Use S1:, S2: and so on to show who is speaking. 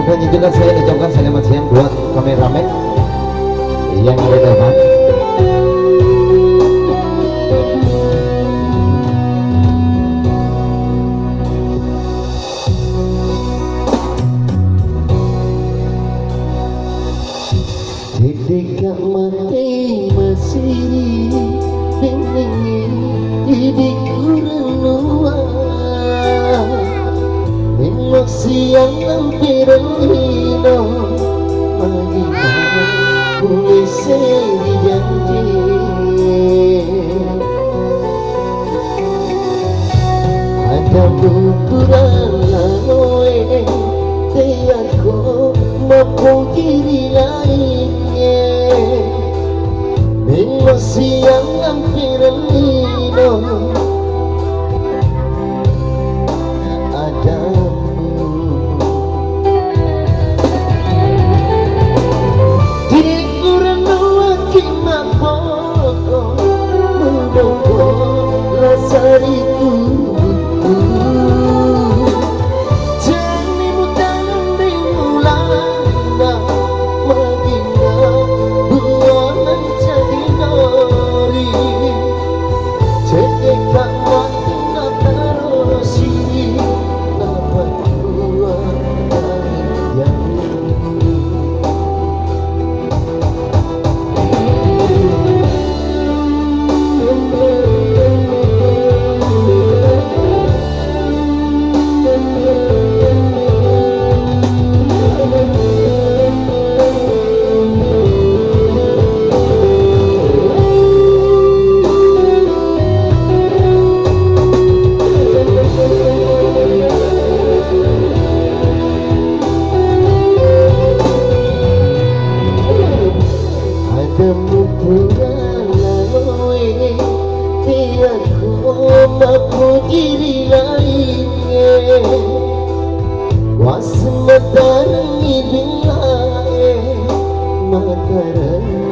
S1: Dan juga saya ucapkan selamat siang buat kameramen yang ada depan.
S2: Ketika mati masih ini kurenua emosi yang hampir hino magina boleh janji ada ukuran lawe tiako mampu diri lainnya emosi yang hampir hino ada itu jani mutan dimulana magina buanan jadi nori cekak wakina tarosi dapat buat yang mampu diri lainnya kuasa matarangi bilai matarangi